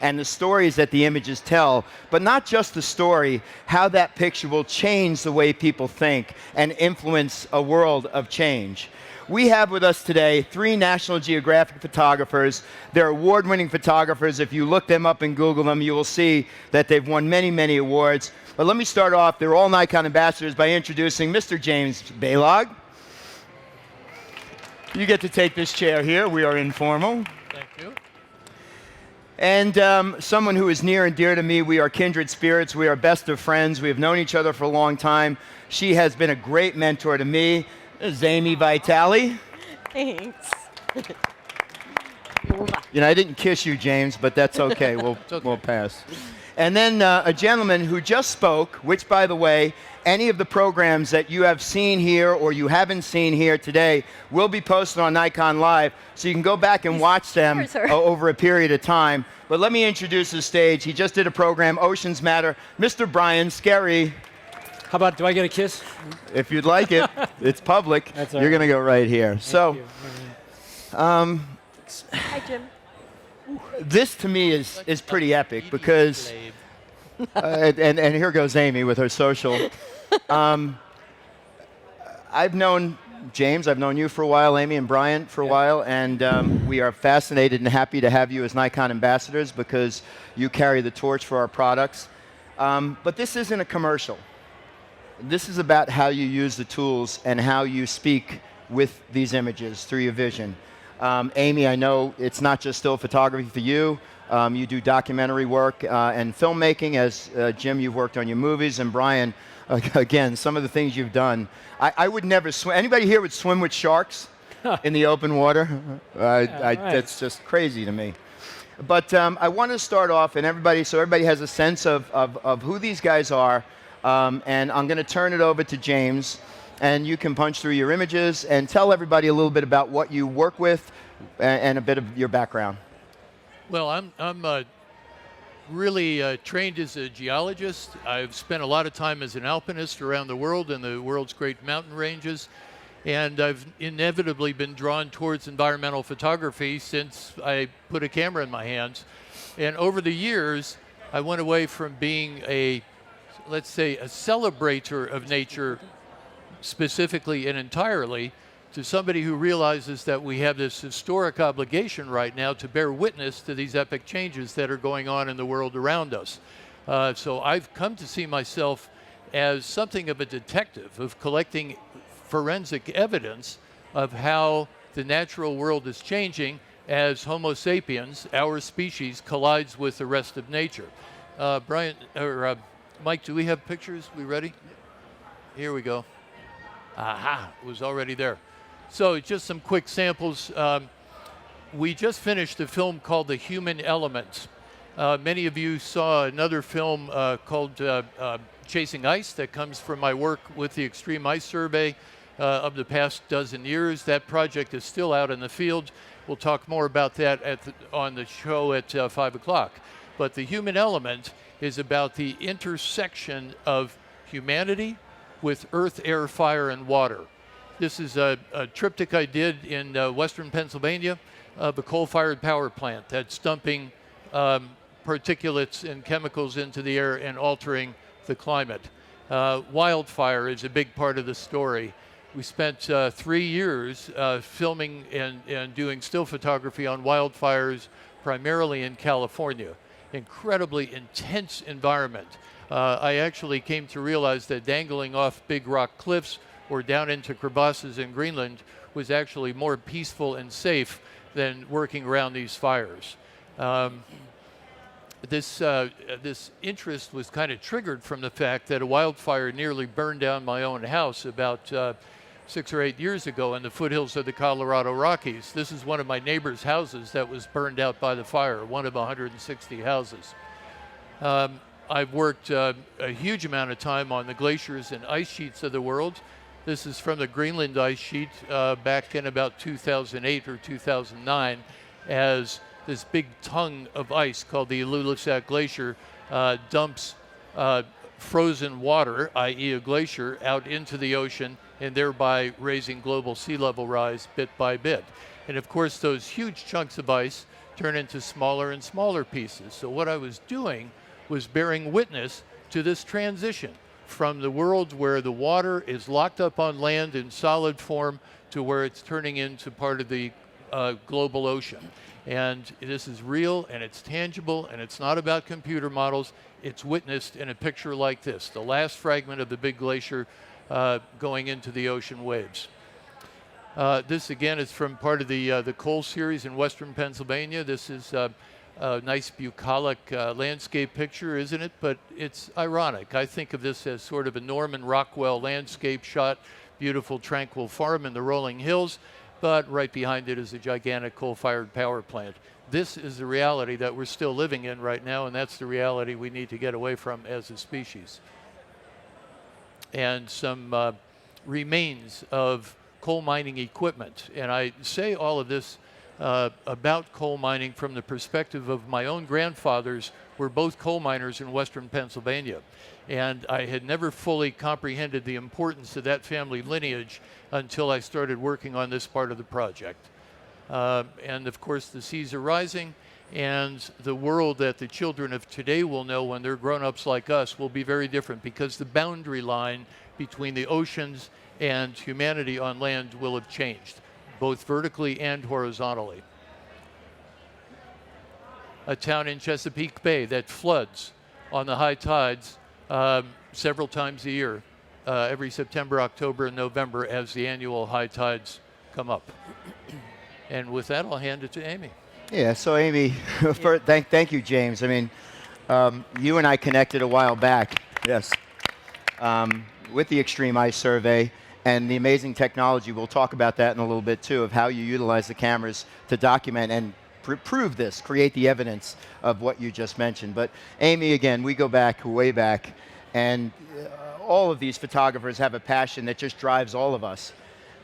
and the stories that the images tell, but not just the story, how that picture will change the way people think and influence a world of change. We have with us today 3 National Geographic photographers. They're award-winning photographers. If you look them up and Google them, you will see that they've won many, many awards. But let me start off, they're all Nikon ambassadors, by introducing Mr. James Balog. You get to take this chair here. We are informal. Thank you. And someone who is near and dear to me. We are kindred spirits. We are best of friends. We have known each other for a long time. She has been a great mentor to me. This is Amy Vitale. Thanks. I didn't kiss you, James, but that's okay. We'll pass. And then a gentleman who just spoke, which, by the way, any of the programs that you have seen here or you haven't seen here today will be posted on Nikon Live, so you can go back and watch them over a period of time. But let me introduce the stage. He just did a program, Oceans Matter, Mr. Brian Skerry. How about, do I get a kiss? If you'd like it, it's public. That's You're going to go right here. Hi, Jim. This to me is pretty epic because, and here goes Amy with her social. I've known James, I've known you for a while, Amy and Brian for a while, and we are fascinated and happy to have you as Nikon ambassadors because you carry the torch for our products. But this isn't a commercial. This is about how you use the tools and how you speak with these images through your vision. Amy, I know it's not just still photography for you. You do documentary work and filmmaking. As Jim, you've worked on your movies. And Brian, again, some of the things you've done. I would never swim. Anybody here would swim with sharks in the open water? That's just crazy to me. But I want to start off, and so everybody has a sense of who these guys are. And I'm going to turn it over to James, and you can punch through your images and tell everybody a little bit about what you work with and a bit of your background. Well, I'm really trained as a geologist. I've spent a lot of time as an alpinist around the world in the world's great mountain ranges, and I've inevitably been drawn towards environmental photography since I put a camera in my hands. And over the years, I went away from being let's say, a celebrator of nature specifically and entirely to somebody who realizes that we have this historic obligation right now to bear witness to these epic changes that are going on in the world around us. So I've come to see myself as something of a detective of collecting forensic evidence of how the natural world is changing as Homo sapiens, our species, collides with the rest of nature. Brian, or Mike, do we have pictures? We ready? Here we go. Aha, it was already there. So just some quick samples. We just finished a film called The Human Element. Many of you saw another film called Chasing Ice that comes from my work with the Extreme Ice Survey of the past dozen years. That project is still out in the field. We'll talk more about that on the show at 5 o'clock. But The Human Element is about the intersection of humanity with earth, air, fire, and water. This is a triptych I did in western Pennsylvania of a coal-fired power plant that's dumping particulates and chemicals into the air and altering the climate. Wildfire is a big part of the story. We spent 3 years filming and doing still photography on wildfires, primarily in California. Incredibly intense environment. I actually came to realize that dangling off big rock cliffs or down into crevasses in Greenland was actually more peaceful and safe than working around these fires. This interest was kind of triggered from the fact that a wildfire nearly burned down my own house about 6 or 8 years ago in the foothills of the Colorado Rockies. This is one of my neighbor's houses that was burned out by the fire, one of 160 houses. I've worked a huge amount of time on the glaciers and ice sheets of the world. This is from the Greenland ice sheet back in about 2008 or 2009, as this big tongue of ice called the Ilulissat Glacier dumps frozen water, i.e. a glacier, out into the ocean, and thereby raising global sea level rise bit by bit. And of course, those huge chunks of ice turn into smaller and smaller pieces. So what I was doing was bearing witness to this transition from the world where the water is locked up on land in solid form to where it's turning into part of the global ocean. And this is real, and it's tangible, and it's not about computer models. It's witnessed in a picture like this, the last fragment of the big glacier going into the ocean waves. This, again, is from part of the coal series in western Pennsylvania. This is a nice bucolic landscape picture, isn't it? But it's ironic. I think of this as sort of a Norman Rockwell landscape shot, beautiful, tranquil farm in the rolling hills, but right behind it is a gigantic coal-fired power plant. This is the reality that we're still living in right now, and that's the reality we need to get away from as a species. And some remains of coal mining equipment. And I say all of this about coal mining from the perspective of my own grandfathers were both coal miners in western Pennsylvania. And I had never fully comprehended the importance of that family lineage until I started working on this part of the project. And of course, the seas are rising, and the world that the children of today will know when they're grown-ups like us will be very different, because the boundary line between the oceans and humanity on land will have changed, both vertically and horizontally. A town in Chesapeake Bay that floods on the high tides several times a year, every September, October, and November as the annual high tides come up. And with that, I'll hand it to Amy. Yeah, so Amy, thank you, James. I mean, you and I connected a while back, yes, with the Extreme Ice Survey and the amazing technology. We'll talk about that in a little bit, too, of how you utilize the cameras to document and prove this, create the evidence of what you just mentioned. But Amy, again, we go back, way back, and all of these photographers have a passion that just drives all of us.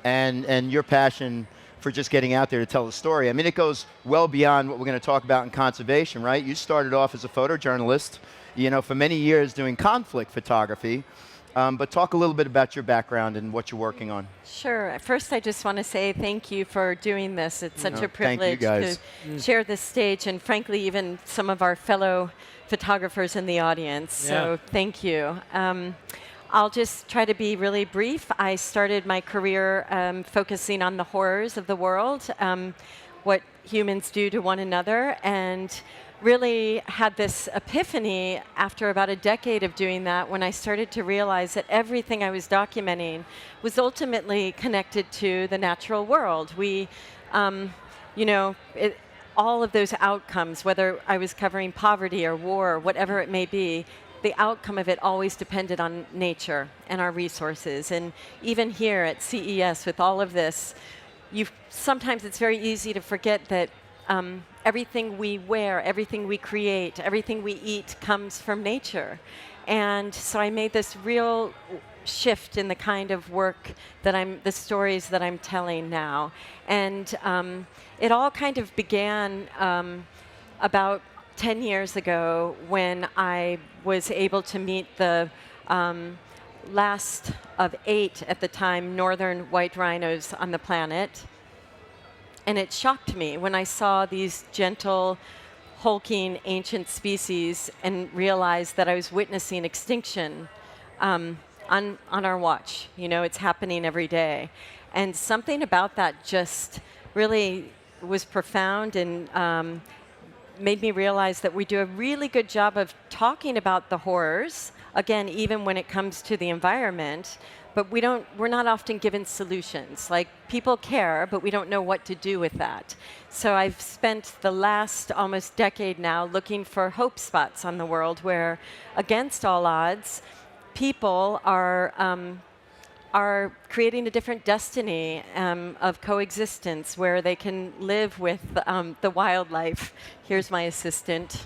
And your passion for just getting out there to tell the story, I mean, it goes well beyond what we're going to talk about in conservation, right? You started off as a photojournalist, you know, for many years doing conflict photography. But talk a little bit about your background and what you're working on. Sure. First, I just want to say thank you for doing this. It's such a privilege to share this stage, and frankly, even some of our fellow photographers in the audience. Yeah. So thank you. I'll just try to be really brief. I started my career focusing on the horrors of the world, what humans do to one another, and really had this epiphany after about a decade of doing that, when I started to realize that everything I was documenting was ultimately connected to the natural world. We, you know, all of those outcomes, whether I was covering poverty or war or whatever it may be, the outcome of it always depended on nature and our resources. And even here at CES with all of this, sometimes it's very easy to forget that everything we wear, everything we create, everything we eat comes from nature. And so I made this real shift in the kind of work that the stories that I'm telling now. And it all kind of began about 10 years ago when I was able to meet the last of 8 at the time northern white rhinos on the planet. And it shocked me when I saw these gentle, hulking, ancient species and realized that I was witnessing extinction on our watch. You know, it's happening every day. And something about that just really was profound and made me realize that we do a really good job of talking about the horrors, again, even when it comes to the environment, but we're not often given solutions. Like, people care, but we don't know what to do with that. So I've spent the last almost decade now looking for hope spots on the world where, against all odds, people are creating a different destiny of coexistence where they can live with the wildlife. Here's my assistant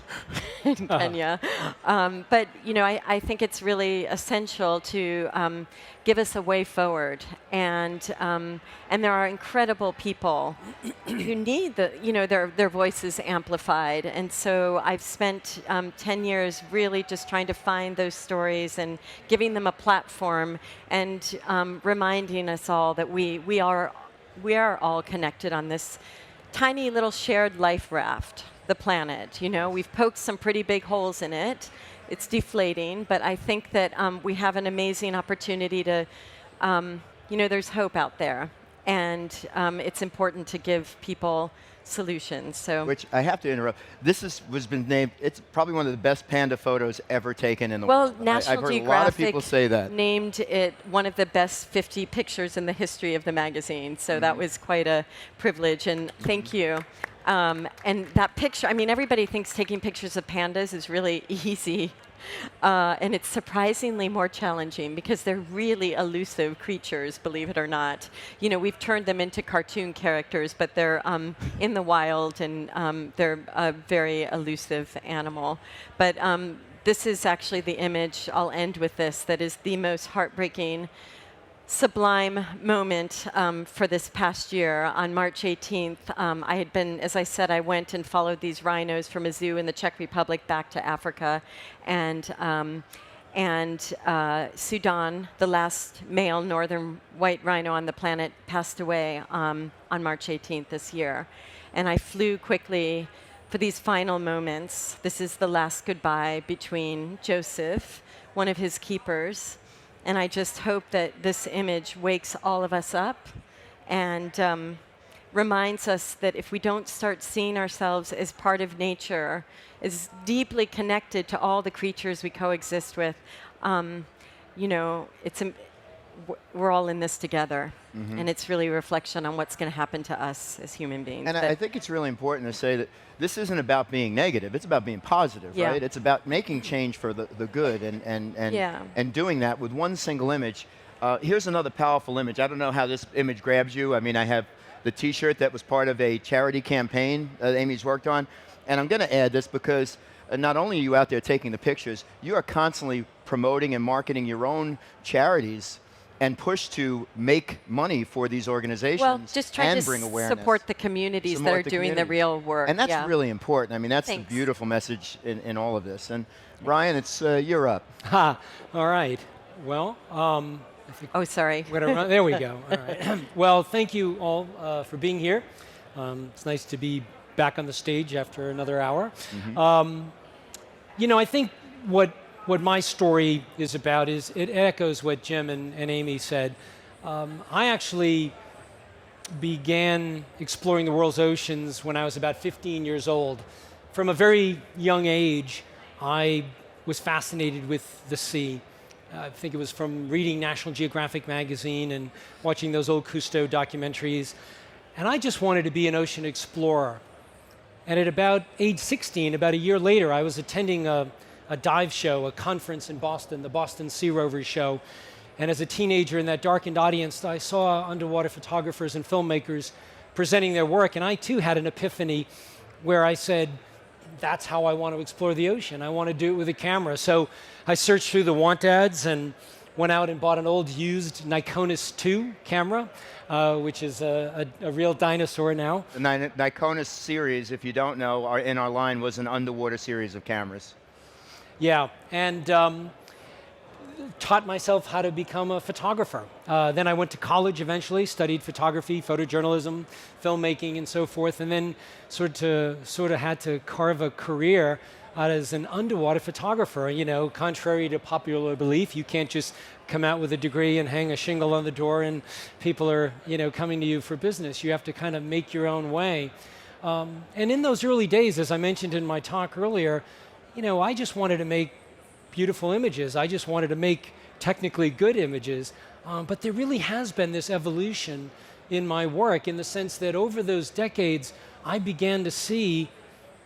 in Kenya. But you know, I think it's really essential to give us a way forward, and there are incredible people who need their voices amplified. And so I've spent 10 years really just trying to find those stories and giving them a platform, and reminding us all that we are all connected on this tiny little shared life raft, the planet. You know, we've poked some pretty big holes in it. It's deflating, but I think that we have an amazing opportunity to, you know, there's hope out there, and it's important to give people solutions. So, which I have to interrupt. Was been named. It's probably one of the best panda photos ever taken in the well, world. National I've heard Geographic a lot of people say that. named it one of the best 50 pictures in the history of the magazine. So that was quite a privilege, and thank you. And that picture, I mean, everybody thinks taking pictures of pandas is really easy. And it's surprisingly more challenging because they're really elusive creatures, believe it or not. You know, we've turned them into cartoon characters, but they're in the wild, and they're a very elusive animal. But this is actually the image, I'll end with this, that is the most heartbreaking, sublime moment for this past year. On March 18th, I had been, as I said, I went and followed these rhinos from a zoo in the Czech Republic back to Africa, and Sudan, the last male northern white rhino on the planet, passed away on March 18th this year. And I flew quickly for these final moments. This is the last goodbye between Joseph, one of his keepers, and I just hope that this image wakes all of us up and reminds us that if we don't start seeing ourselves as part of nature, as deeply connected to all the creatures we coexist with, you know, we're all in this together. And it's really a reflection on what's going to happen to us as human beings. And I think it's really important to say that this isn't about being negative. It's about being positive, Yeah. right? It's about making change for the good and doing that with one single image. Here's another powerful image. I don't know how this image grabs you. I mean, I have the T-shirt that was part of a charity campaign that Amy's worked on. And I'm going to add this because not only are you out there taking the pictures, you are constantly promoting and marketing your own charities and push to make money for these organizations well, just try and to bring awareness. support the communities that are doing the real work. And that's yeah. really important. I mean, that's Thanks. the beautiful message in all of this. And Brian, it's you're up. Ha! All right. Well, I think Oh, sorry. we're gonna run. There we go. All right. Well, thank you all for being here. It's nice to be back on the stage after another hour. You know, I think what my story is about is it echoes what Jim and Amy said. I actually began exploring the world's oceans when I was about 15 years old. From a very young age, I was fascinated with the sea. I think it was from reading National Geographic magazine and watching those old Cousteau documentaries. And I just wanted to be an ocean explorer. And at about age 16, about a year later, I was attending a dive show, a conference in Boston, the Boston Sea Rovers show. And as a teenager in that darkened audience, I saw underwater photographers and filmmakers presenting their work. And I too had an epiphany where I said, that's how I want to explore the ocean. I want to do it with a camera. So I searched through the want ads and went out and bought an old used Nikon 2 camera, which is a real dinosaur now. The Nikon series, if you don't know, in our line was an underwater series of cameras. Yeah, and taught myself how to become a photographer. Then I went to college eventually, studied photography, photojournalism, filmmaking, and so forth, and then sort of had to carve a career out as an underwater photographer. You know, contrary to popular belief, you can't just come out with a degree and hang a shingle on the door and people are, you know, coming to you for business. You have to kind of make your own way. And in those early days, as I mentioned in my talk earlier, you know, I just wanted to make beautiful images. I just wanted to make technically good images. But there really has been this evolution in my work in the sense that over those decades, I began to see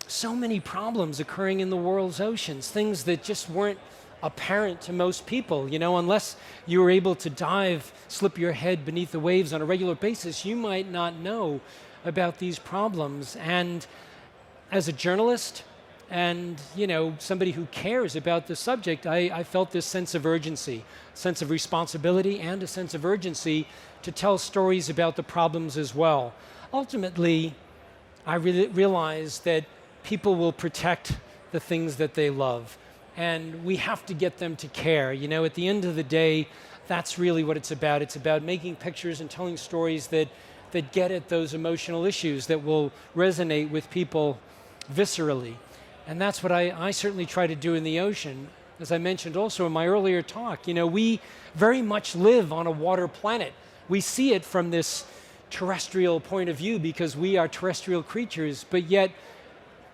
so many problems occurring in the world's oceans, things that just weren't apparent to most people. You know, unless you were able to dive, slip your head beneath the waves on a regular basis, you might not know about these problems. And as a journalist, and, you know, somebody who cares about the subject, I felt this sense of urgency, sense of responsibility, and a sense of urgency to tell stories about the problems as well. Ultimately, I realized that people will protect the things that they love, and we have to get them to care. You know, at the end of the day, that's really what it's about. It's about making pictures and telling stories that that get at those emotional issues that will resonate with people viscerally. And that's what I certainly try to do in the ocean. As I mentioned also in my earlier talk, we very much live on a water planet. We see it from this terrestrial point of view because we are terrestrial creatures, but yet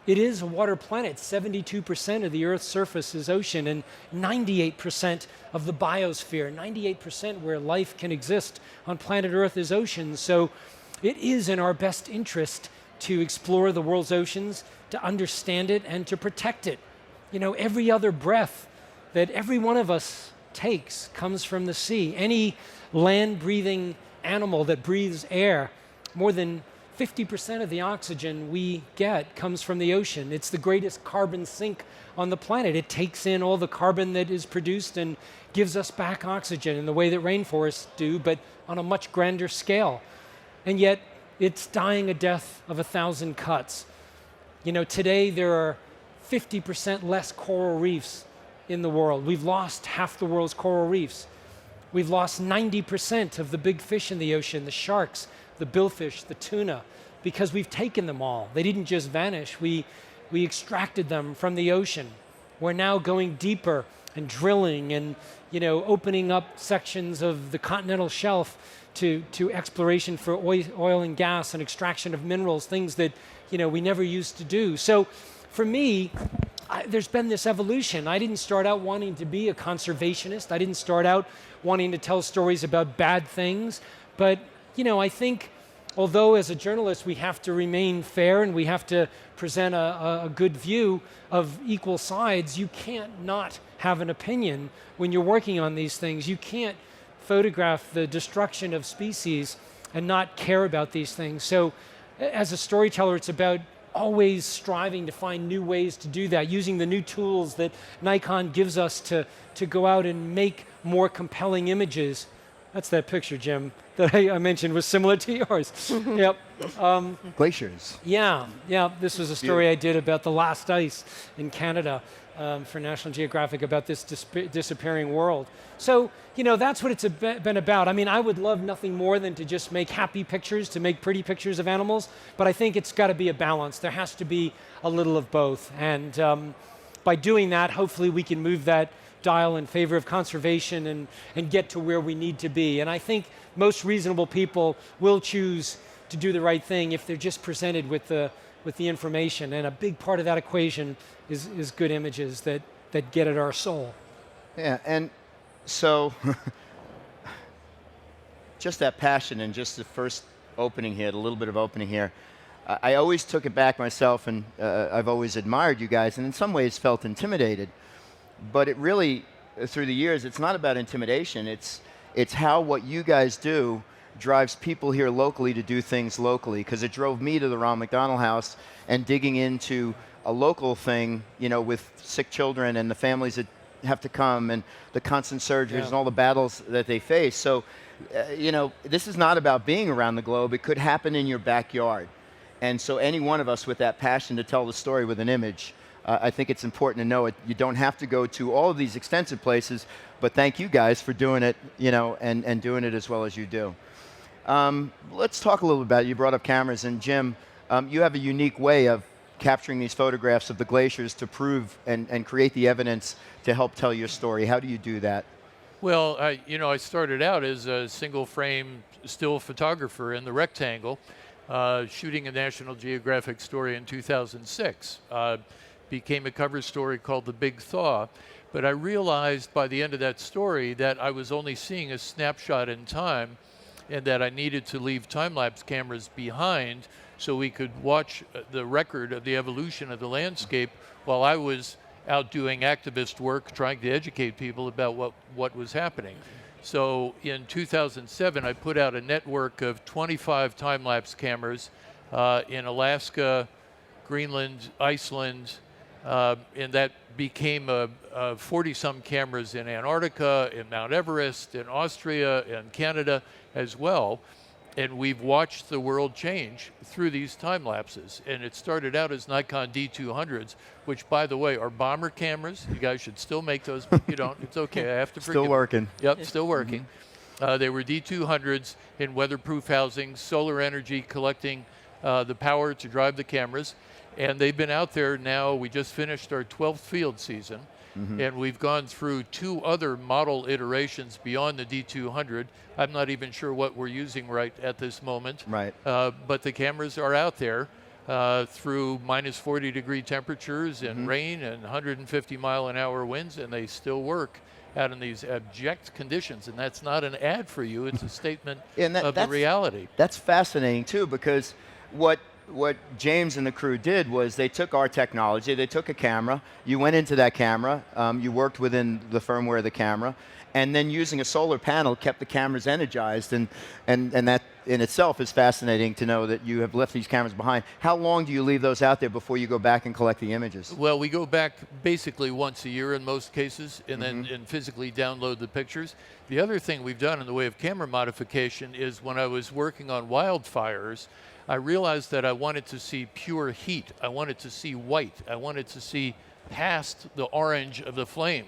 it is a water planet. 72% of the Earth's surface is ocean, and 98% of the biosphere, 98% where life can exist on planet Earth is ocean. So it is in our best interest to explore the world's oceans, to understand it, and to protect it. Every other breath that every one of us takes comes from the sea. Any land-breathing animal that breathes air, more than 50% of the oxygen we get comes from the ocean. It's the greatest carbon sink on the planet. It takes in all the carbon that is produced and gives us back oxygen in the way that rainforests do, but on a much grander scale. And yet, it's dying a death of 1,000 cuts. Today there are 50% less coral reefs in the world. We've lost half the world's coral reefs. We've lost 90% of the big fish in the ocean, the sharks, the billfish, the tuna, because we've taken them all. They didn't just vanish. We extracted them from the ocean. We're now going deeper and drilling and opening up sections of the continental shelf to exploration for oil and gas and extraction of minerals, things that we never used to do. So for me, there's been this evolution. I didn't start out wanting to be a conservationist. I didn't start out wanting to tell stories about bad things. But, I think although as a journalist we have to remain fair and we have to present a good view of equal sides, you can't not have an opinion when you're working on these things. You can't photograph the destruction of species and not care about these things. So as a storyteller, it's about always striving to find new ways to do that, using the new tools that Nikon gives us to go out and make more compelling images. That's that picture, Jim, that I mentioned was similar to yours. Yep. Glaciers. Yeah. This was a story I did about the last ice in Canada for National Geographic about this disappearing world. So, that's what it's been about. I mean, I would love nothing more than to just make happy pictures, to make pretty pictures of animals, but I think it's got to be a balance. There has to be a little of both. And by doing that, hopefully we can move that dial in favor of conservation and get to where we need to be. And I think most reasonable people will choose to do the right thing if they're just presented with the information. And a big part of that equation is good images that get at our soul. Yeah, and so just that passion and just the first opening here, the little bit of opening here, I always took it back myself, and I've always admired you guys, and in some ways felt intimidated. But it really, through the years, it's not about intimidation. It's how what you guys do drives people here locally to do things locally. Because it drove me to the Ronald McDonald House and digging into a local thing, with sick children and the families that have to come and the constant surgeries and all the battles that they face. So, this is not about being around the globe. It could happen in your backyard. And so any one of us with that passion to tell the story with an image, I think it's important to know it. You don't have to go to all of these extensive places, but thank you guys for doing it, and doing it as well as you do. Let's talk a little about it. You brought up cameras, and Jim, you have a unique way of capturing these photographs of the glaciers to prove and create the evidence to help tell your story. How do you do that? Well, I started out as a single frame still photographer in the rectangle, shooting a National Geographic story in 2006. Became a cover story called The Big Thaw. But I realized by the end of that story that I was only seeing a snapshot in time and that I needed to leave time-lapse cameras behind so we could watch the record of the evolution of the landscape while I was out doing activist work trying to educate people about what was happening. So in 2007, I put out a network of 25 time-lapse cameras in Alaska, Greenland, Iceland, and that became 40-some cameras in Antarctica, in Mount Everest, in Austria, and Canada as well. And we've watched the world change through these time lapses. And it started out as Nikon D200s, which, by the way, are bomber cameras. You guys should still make those, but you don't. It's okay. I have to forgive Still working. Yep, still working. They were D200s in weatherproof housing, solar energy collecting the power to drive the cameras. And they've been out there now. We just finished our 12th field season. And we've gone through 2 other model iterations beyond the D200. I'm not even sure what we're using right at this moment. Right. But the cameras are out there through minus 40-degree temperatures and rain and 150-mile-an-hour winds, and they still work out in these abject conditions. And that's not an ad for you. It's a statement of the reality. That's fascinating, too, because what James and the crew did was they took our technology, they took a camera, you went into that camera, you worked within the firmware of the camera, and then using a solar panel kept the cameras energized, and that in itself is fascinating to know that you have left these cameras behind. How long do you leave those out there before you go back and collect the images? Well, we go back basically once a year in most cases, and then physically download the pictures. The other thing we've done in the way of camera modification is when I was working on wildfires, I realized that I wanted to see pure heat. I wanted to see white. I wanted to see past the orange of the flame.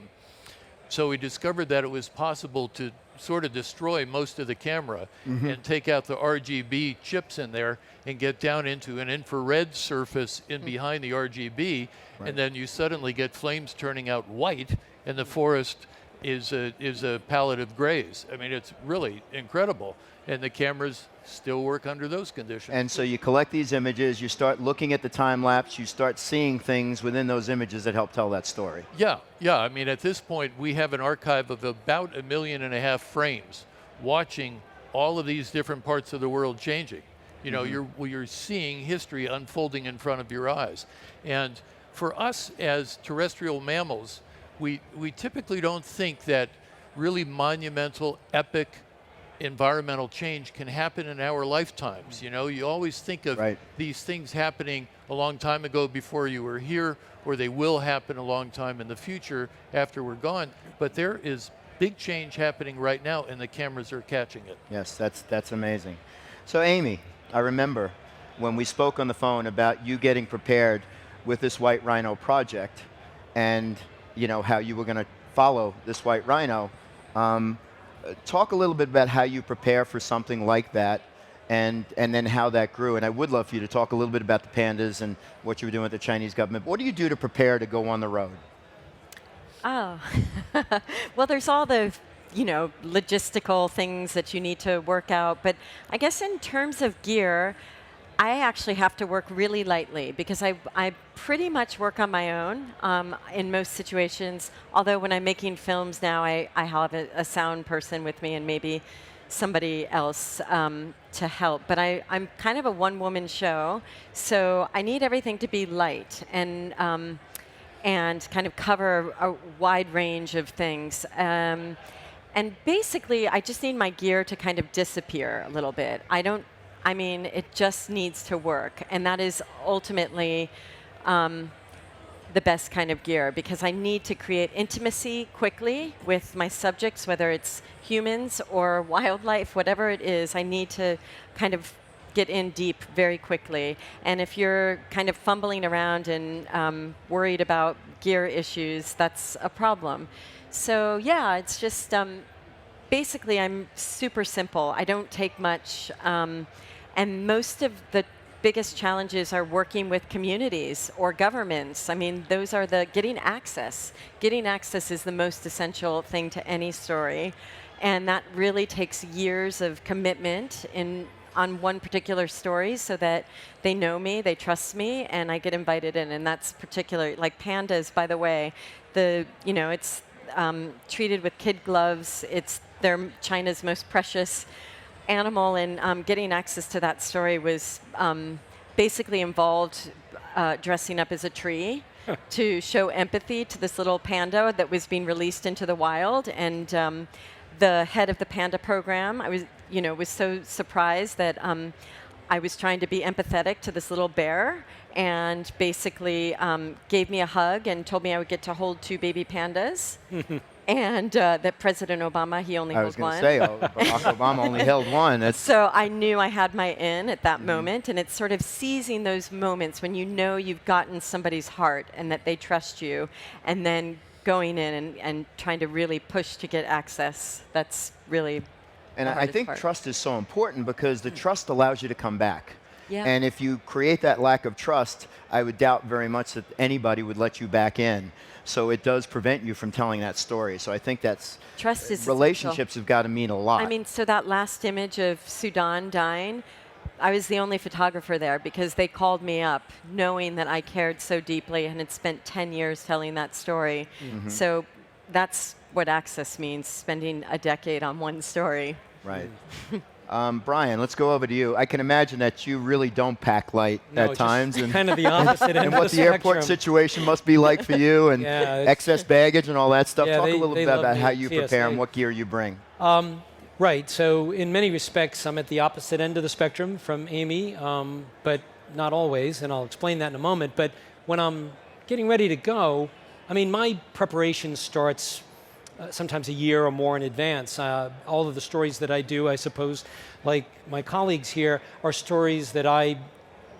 So we discovered that it was possible to sort of destroy most of the camera and take out the RGB chips in there and get down into an infrared surface in behind the RGB, and then you suddenly get flames turning out white, and the forest is a palette of grays. I mean, it's really incredible. And the cameras still work under those conditions. And so you collect these images, you start looking at the time lapse, you start seeing things within those images that help tell that story. Yeah. I mean, at this point, we have an archive of about 1.5 million frames watching all of these different parts of the world changing. You know, you're seeing history unfolding in front of your eyes. And for us as terrestrial mammals, we typically don't think that really monumental, epic environmental change can happen in our lifetimes. You know, you always think of these things happening a long time ago before you were here, or they will happen a long time in the future after we're gone. But there is big change happening right now, and the cameras are catching it. Yes, that's amazing. So Amy, I remember when we spoke on the phone about you getting prepared with this white rhino project, and you know how you were going to follow this white rhino. Talk a little bit about how you prepare for something like that, and then how that grew. And I would love for you to talk a little bit about the pandas and what you were doing with the Chinese government. What do you do to prepare to go on the road? Oh, well, there's all the, you know, logistical things that you need to work out. But I guess in terms of gear, I actually have to work really lightly because I pretty much work on my own in most situations. Although when I'm making films now, I have a sound person with me and maybe somebody else to help. But I'm kind of a one-woman show, so I need everything to be light and kind of cover a wide range of things. And basically, I just need my gear to kind of disappear a little bit. I mean, it just needs to work. And that is ultimately the best kind of gear, because I need to create intimacy quickly with my subjects, whether it's humans or wildlife, whatever it is. I need to kind of get in deep very quickly. And if you're kind of fumbling around and worried about gear issues, that's a problem. So yeah, it's just basically I'm super simple. I don't take much. And most of the biggest challenges are working with communities or governments. I mean, those are getting access. Getting access is the most essential thing to any story. And that really takes years of commitment on one particular story so that they know me, they trust me, and I get invited in. And that's particular, like pandas, by the way, it's treated with kid gloves. They're China's most precious animal, and getting access to that story was basically involved dressing up as a tree to show empathy to this little panda that was being released into the wild. And the head of the panda program, was so surprised that I was trying to be empathetic to this little bear, and basically gave me a hug and told me I would get to hold 2 baby pandas. And that President Obama, he only held one. I was going to say, Barack Obama only held one. So I knew I had my in at that moment, and it's sort of seizing those moments when you know you've gotten somebody's heart and that they trust you, and then going in and trying to really push to get access. That's really And the I hardest think part. trust is so important because the trust allows you to come back. Yeah. And if you create that lack of trust, I would doubt very much that anybody would let you back in. So it does prevent you from telling that story. So I think that's Trust is relationships have got to mean a lot. I mean, so that last image of Sudan dying, I was the only photographer there because they called me up knowing that I cared so deeply and had spent 10 years telling that story. So that's what access means, spending a decade on one story. Right. Brian, let's go over to you. I can imagine that you really don't pack light No, at just times. And, kind of the opposite end and of what the the airport spectrum. situation must be like for you and Yeah, it's- excess baggage and all that stuff. Yeah, Talk a they little bit love about me how at you prepare and TSA. what gear you bring. Right. So in many respects, I'm at the opposite end of the spectrum from Amy, but not always, and I'll explain that in a moment. But when I'm getting ready to go, I mean, my preparation starts sometimes a year or more in advance. All of the stories that I do, I suppose, like my colleagues here, are stories that I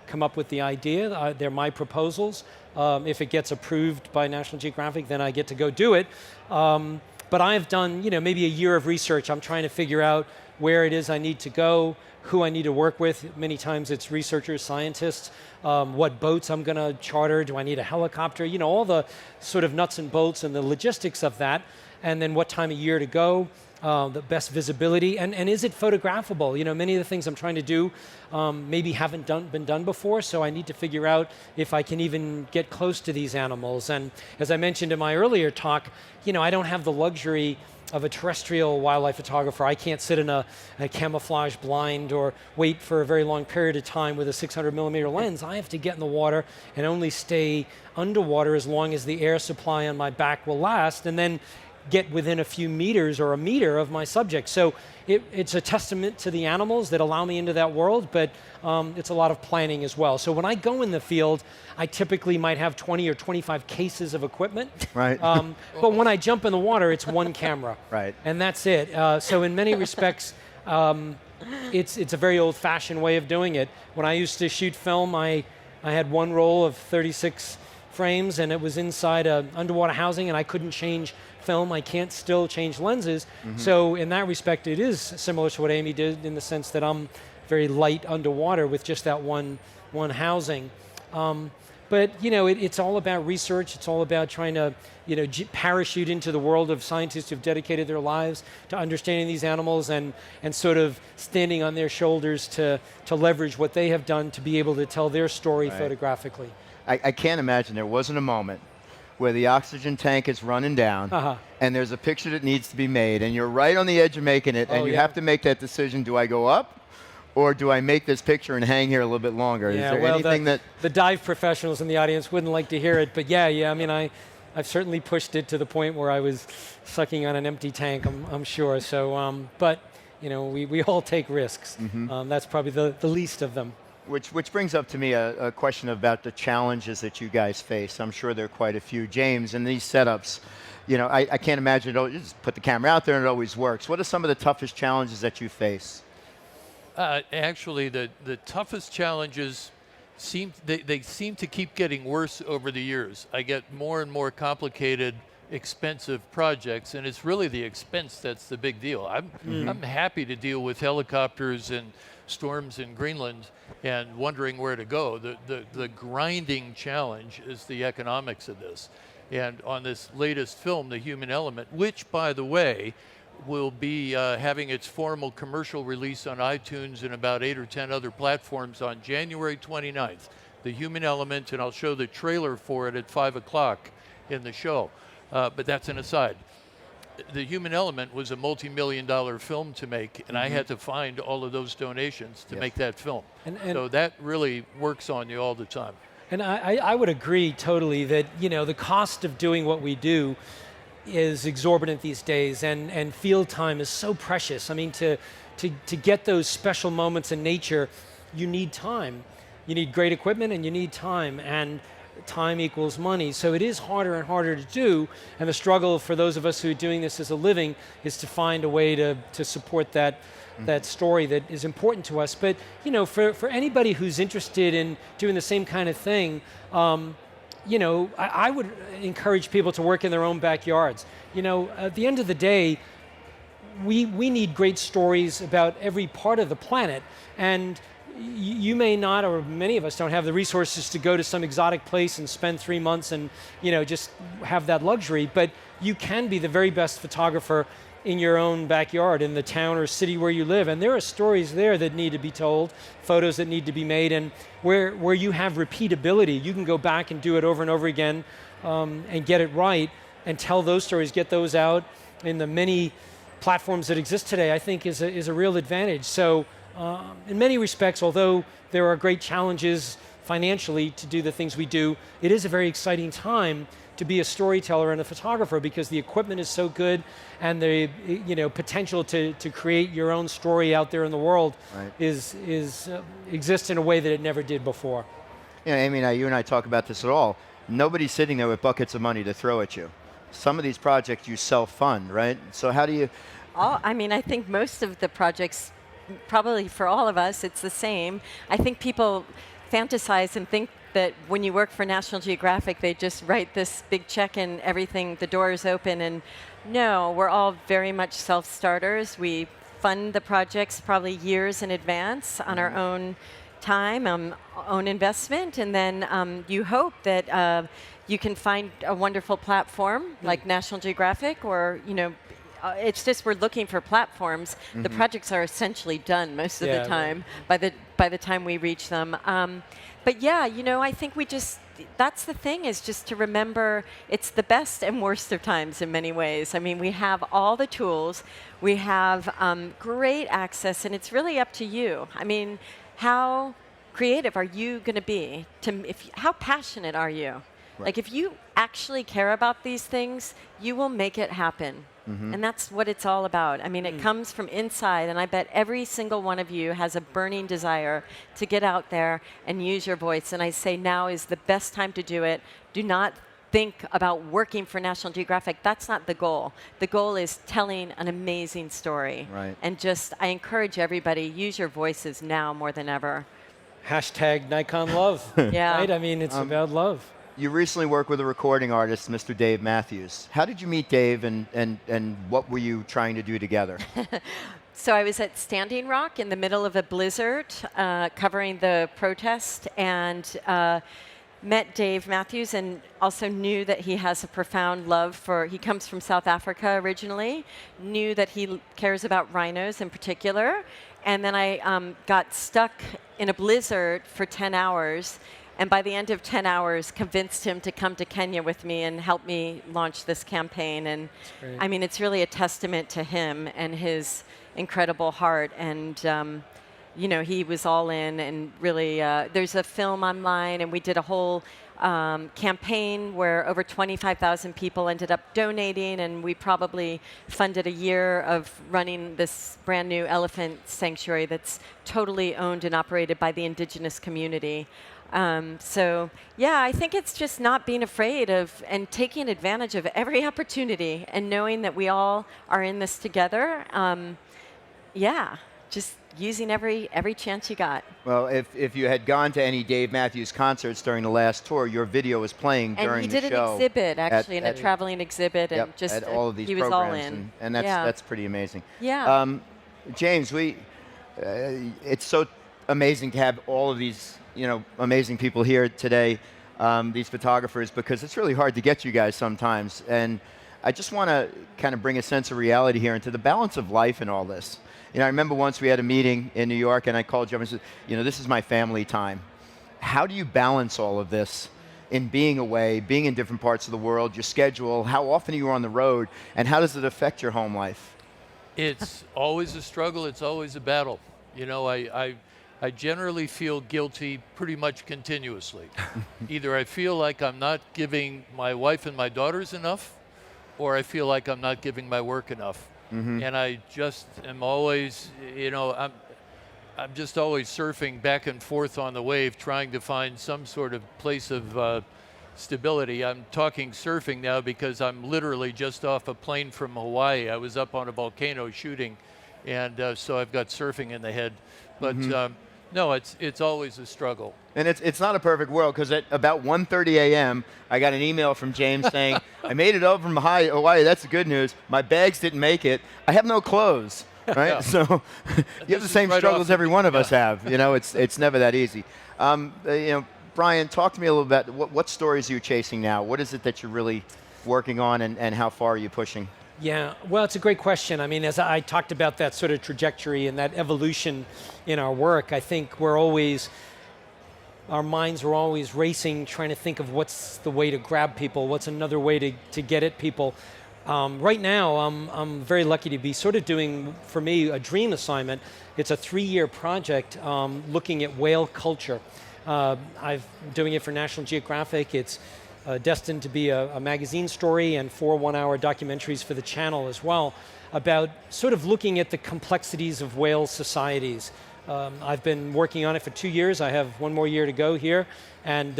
come up with the idea. They're my proposals. If it gets approved by National Geographic, then I get to go do it. But I've done, maybe a year of research. I'm trying to figure out where it is I need to go, who I need to work with. Many times it's researchers, scientists, what boats I'm going to charter. Do I need a helicopter? All the sort of nuts and bolts and the logistics of that. And then what time of year to go, the best visibility, and is it photographable? Many of the things I'm trying to do maybe haven't been done before, so I need to figure out if I can even get close to these animals. And as I mentioned in my earlier talk, I don't have the luxury of a terrestrial wildlife photographer. I can't sit in a camouflage blind or wait for a very long period of time with a 600 millimeter lens. I have to get in the water and only stay underwater as long as the air supply on my back will last, and then get within a few meters or a meter of my subject. So it's a testament to the animals that allow me into that world, but it's a lot of planning as well. So when I go in the field, I typically might have 20 or 25 cases of equipment. Right. But when I jump in the water, it's one camera. Right. And that's it. So in many respects, it's a very old-fashioned way of doing it. When I used to shoot film, I had one roll of 36 frames, and it was inside an underwater housing, and I couldn't change film. I can't still change lenses. So in that respect, it is similar to what Amy did in the sense that I'm very light underwater with just that one housing. But it's all about research. It's all about trying to parachute into the world of scientists who've dedicated their lives to understanding these animals and sort of standing on their shoulders to leverage what they have done to be able to tell their story photographically. I can't imagine there wasn't a moment where the oxygen tank is running down and there's a picture that needs to be made and you're right on the edge of making it and you have to make that decision, do I go up or do I make this picture and hang here a little bit longer? Yeah, is there anything that... The dive professionals in the audience wouldn't like to hear it, but yeah, I mean, I've certainly pushed it to the point where I was sucking on an empty tank, I'm sure. So, but, we all take risks. That's probably the least of them. Which brings up to me a question about the challenges that you guys face. I'm sure there are quite a few. James, in these setups, I can't imagine you just put the camera out there and it always works. What are some of the toughest challenges that you face? Actually, the toughest challenges seem to keep getting worse over the years. I get more and more complicated, expensive projects, and it's really the expense that's the big deal. I'm happy to deal with helicopters and storms in Greenland and wondering where to go. The grinding challenge is the economics of this. And on this latest film, The Human Element, which, by the way, will be having its formal commercial release on iTunes and about 8 or 10 other platforms on January 29th. The Human Element, and I'll show the trailer for it at 5 o'clock in the show. But that's an aside. The Human Element was a multi-million-dollar film to make, and I had to find all of those donations to make that film. And so that really works on you all the time. And I would agree totally that, the cost of doing what we do is exorbitant these days, and field time is so precious. I mean, to get those special moments in nature, you need time. You need great equipment and you need time, and time equals money. So it is harder and harder to do, and the struggle for those of us who are doing this as a living is to find a way to support that story that is important to us. But for anybody who's interested in doing the same kind of thing, I would encourage people to work in their own backyards. At the end of the day, we need great stories about every part of the planet, and you may not, or many of us don't have the resources to go to some exotic place and spend 3 months and just have that luxury, but you can be the very best photographer in your own backyard, in the town or city where you live, and there are stories there that need to be told, photos that need to be made, and where you have repeatability, you can go back and do it over and over again and get it right, and tell those stories, get those out in the many platforms that exist today, I think is a real advantage. So in many respects, although there are great challenges financially to do the things we do, it is a very exciting time to be a storyteller and a photographer, because the equipment is so good, and the potential to create your own story out there in the world exists in a way that it never did before. Amy and you and I talk about this at all. Nobody's sitting there with buckets of money to throw at you. Some of these projects you self-fund, right? So how do you? I think most of the projects, probably for all of us, it's the same. I think people fantasize and think that when you work for National Geographic, they just write this big check and everything, the door is open. And no, we're all very much self-starters. We fund the projects probably years in advance on our own time, own investment, and then you hope that you can find a wonderful platform like National Geographic, or it's just we're looking for platforms. The projects are essentially done most of the time by the time we reach them. But yeah, I think that's the thing, is just to remember it's the best and worst of times in many ways. I mean, we have all the tools, we have great access, and it's really up to you. I mean, how creative are you going to be? How passionate are you? Right. Like, if you actually care about these things, you will make it happen. And that's what it's all about. I mean, it comes from inside, and I bet every single one of you has a burning desire to get out there and use your voice. And I say now is the best time to do it. Do not think about working for National Geographic. That's not the goal. The goal is telling an amazing story. Right. And I encourage everybody, use your voices now more than ever. Hashtag Nikon love. Yeah. Right? I mean, it's about love. You recently worked with a recording artist, Mr. Dave Matthews. How did you meet Dave, and what were you trying to do together? So I was at Standing Rock in the middle of a blizzard, covering the protest, and met Dave Matthews, and also knew that he has a profound love he comes from South Africa originally, knew that he cares about rhinos in particular, and then I got stuck in a blizzard for 10 hours, and by the end of 10 hours, convinced him to come to Kenya with me and help me launch this campaign. And I mean, it's really a testament to him and his incredible heart. And he was all in, and really, there's a film online, and we did a whole campaign where over 25,000 people ended up donating, and we probably funded a year of running this brand new elephant sanctuary that's totally owned and operated by the indigenous community. So yeah, I think it's just not being afraid of and taking advantage of every opportunity, and knowing that we all are in this together. Just using every chance you got. Well, if you had gone to any Dave Matthews concerts during the last tour, your video was playing during the show. And he did an exhibit, actually, a traveling exhibit, and at all of these he was programs, all in. and that's pretty amazing. Yeah. James, it's so amazing to have all of these amazing people here today, these photographers, because it's really hard to get you guys sometimes. And I just want to kind of bring a sense of reality here into the balance of life and all this. I remember once we had a meeting in New York, and I called you up and said, this is my family time. How do you balance all of this in being away, being in different parts of the world, your schedule, how often are you on the road, and how does it affect your home life? It's always a struggle. It's always a battle. I generally feel guilty pretty much continuously. Either I feel like I'm not giving my wife and my daughters enough, or I feel like I'm not giving my work enough. And I just am always, I'm just always surfing back and forth on the wave, trying to find some sort of place of stability. I'm talking surfing now because I'm literally just off a plane from Hawaii. I was up on a volcano shooting, and so I've got surfing in the head. But No, it's always a struggle. And it's not a perfect world, because at about 1:30 a.m., I got an email from James saying, I made it over from Hawaii. That's the good news. My bags didn't make it. I have no clothes. Right? Yeah. So you have the same right struggles off every one of us have. You know, it's never that easy. Brian, talk to me a little bit. What stories are you chasing now? What is it that you're really working on, and how far are you pushing? Yeah, well, it's a great question. I mean, as I talked about that sort of trajectory and that evolution in our work, I think our minds are always racing, trying to think of what's the way to grab people, what's another way to get at people. Right now, I'm very lucky to be sort of doing, for me, a dream assignment. It's a 3-year project looking at whale culture. I'm doing it for National Geographic. It's destined to be a magazine story and 4 one-hour documentaries for the channel as well, about sort of looking at the complexities of whale societies. I've been working on it for 2 years. I have 1 more year to go here. And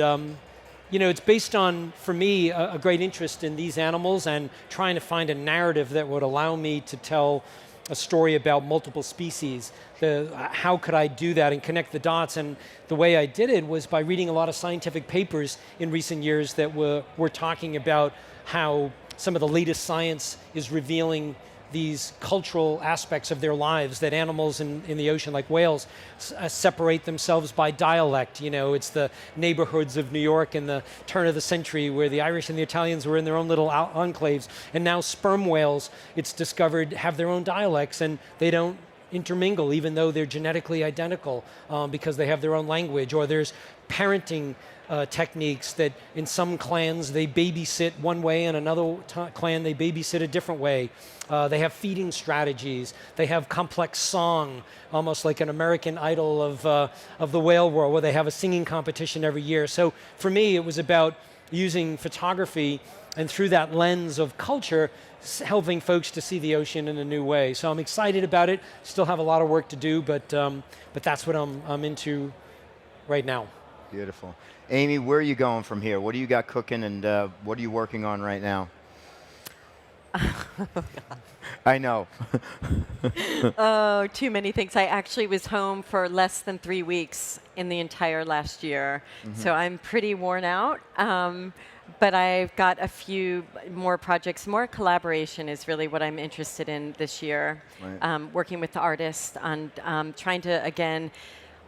it's based on, for me, a great interest in these animals and trying to find a narrative that would allow me to tell a story about multiple species. How could I do that and connect the dots? And the way I did it was by reading a lot of scientific papers in recent years that were talking about how some of the latest science is revealing these cultural aspects of their lives, that animals in the ocean, like whales, separate themselves by dialect. It's the neighborhoods of New York in the turn of the century where the Irish and the Italians were in their own little enclaves, and now sperm whales, it's discovered, have their own dialects, and they don't intermingle even though they're genetically identical, because they have their own language. Or there's parenting techniques that in some clans they babysit one way, and another clan they babysit a different way. They have feeding strategies. They have complex song, almost like an American Idol of the whale world, where they have a singing competition every year. So for me, it was about using photography, and through that lens of culture, helping folks to see the ocean in a new way. So I'm excited about it. Still have a lot of work to do, but that's what I'm into right now. Beautiful. Amy, where are you going from here? What do you got cooking, and what are you working on right now? I know. Oh, too many things. I actually was home for less than 3 weeks in the entire last year, so I'm pretty worn out. But I've got a few more projects. More collaboration is really what I'm interested in this year. Right. Working with the artists on trying to, again,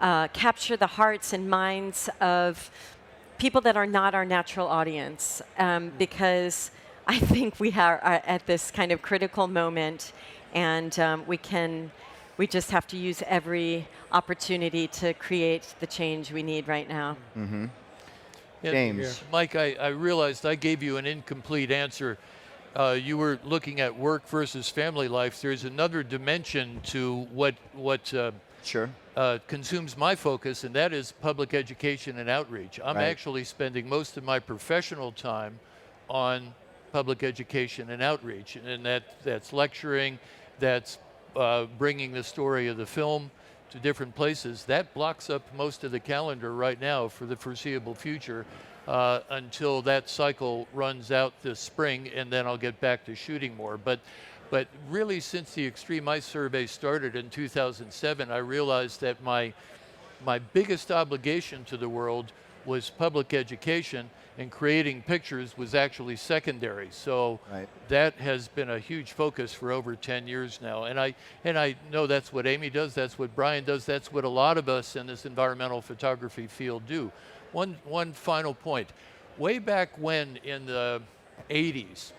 capture the hearts and minds of people that are not our natural audience, because I think we are at this kind of critical moment, and we just have to use every opportunity to create the change we need right now. Mm-hmm. Yeah, James. Mike, I realized I gave you an incomplete answer. You were looking at work versus family life. There's another dimension to what Sure. Consumes my focus, and that is public education and outreach. I'm actually spending most of my professional time on public education and outreach, and that's lecturing, that's bringing the story of the film to different places. That blocks up most of the calendar right now for the foreseeable future, until that cycle runs out this spring, and then I'll get back to shooting more. But really, since the Extreme Ice Survey started in 2007, I realized that my biggest obligation to the world was public education, and creating pictures was actually secondary. So that has been a huge focus for over 10 years now. And I know that's what Amy does, that's what Brian does, that's what a lot of us in this environmental photography field do. One final point. Way back when, in the 80s,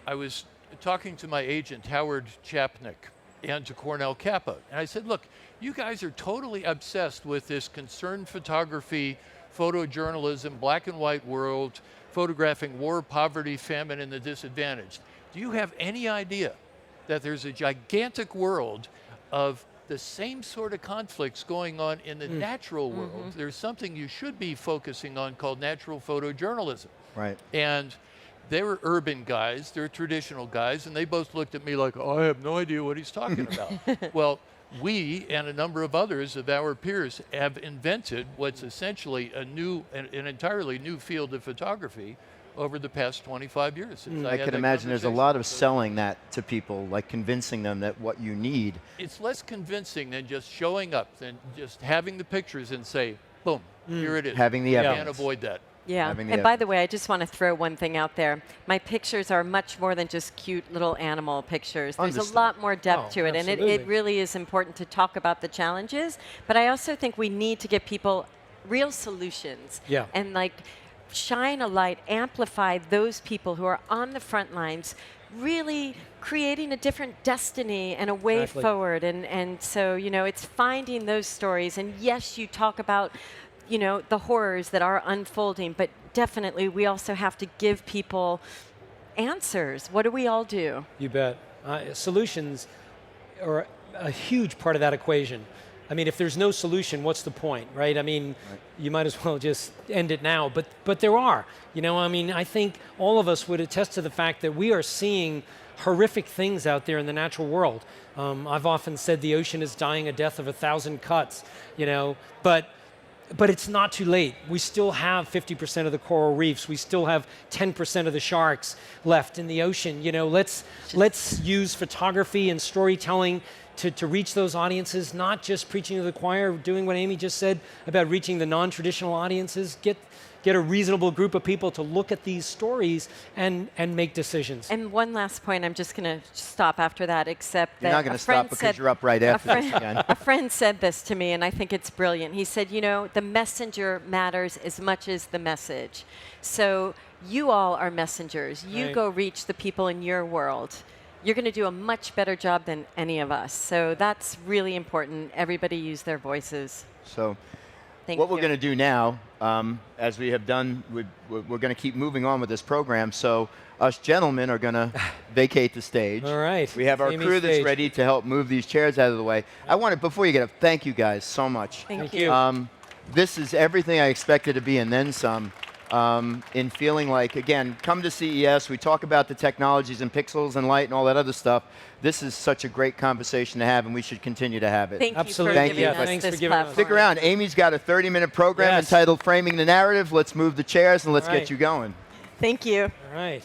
I was talking to my agent, Howard Chapnick, and to Cornell Kappa. And I said, look, you guys are totally obsessed with this concerned photography, photojournalism, black and white world, photographing war, poverty, famine, and the disadvantaged. Do you have any idea that there's a gigantic world of the same sort of conflicts going on in the natural world? There's something you should be focusing on called natural photojournalism. Right. And they were urban guys, they're traditional guys, and they both looked at me like, oh, I have no idea what he's talking about. Well, we and a number of others of our peers have invented what's essentially an entirely new field of photography over the past 25 years. Since I had can that imagine there's a conversation. lot of So selling that to people, like convincing them that what you need. it's less convincing than just showing up, than just having the pictures and say, boom, here it is. Having the You evidence. can't avoid that. Yeah, Having the and by the evidence. way, I just want to throw one thing out there. My pictures are much more than just cute little animal pictures. There's a Understood. lot more depth Oh, to it, and it absolutely. really is important to talk about the challenges. But I also think we need to give people real solutions. Yeah. And like shine a light, amplify those people who are on the front lines, really creating a different destiny and a way Exactly. forward. And so, you know, it's finding those stories. And yes, you talk about, you know, the horrors that are unfolding, but definitely we also have to give people answers. What do we all do? You bet. Solutions are a huge part of that equation. I mean, if there's no solution, what's the point, right? I mean, you might as well just end it now. But there are. You know, I mean, I think all of us would attest to the fact that we are seeing horrific things out there in the natural world. I've often said the ocean is dying a death of 1,000 cuts, you know, but it's not too late. We still have 50% of the coral reefs. We still have 10% of the sharks left in the ocean. You know, let's use photography and storytelling to reach those audiences, not just preaching to the choir, doing what Amy just said about reaching the non-traditional audiences. Get a reasonable group of people to look at these stories and make decisions. And one last point, I'm just going to stop after that, except You're that not going a to friend stop because said- you're up right a after this friend- again. A friend said this to me, and I think it's brilliant. He said, you know, the messenger matters as much as the message. So you all are messengers. You Right. go reach the people in your world. You're going to do a much better job than any of us. So that's really important. Everybody use their voices. So Thank what you. we're going to do now, as we have done, we're going to keep moving on with this program. So us gentlemen are going to vacate the stage. All right. We have our Amy's crew that's stage. ready to help move these chairs out of the way. I want to, before you get up, thank you guys so much. Thank Thank you. you. This is everything I expected to be and then some. In feeling like, again, come to CES, we talk about the technologies and pixels and light and all that other stuff. This is such a great conversation to have, and we should continue to have it. Thank Absolutely. you for Thank giving you. us Thanks for this giving us- platform. Stick around. Amy's got a 30-minute program Yes. entitled Framing the Narrative. Let's move the chairs and let's All right. get you going. Thank you. All right.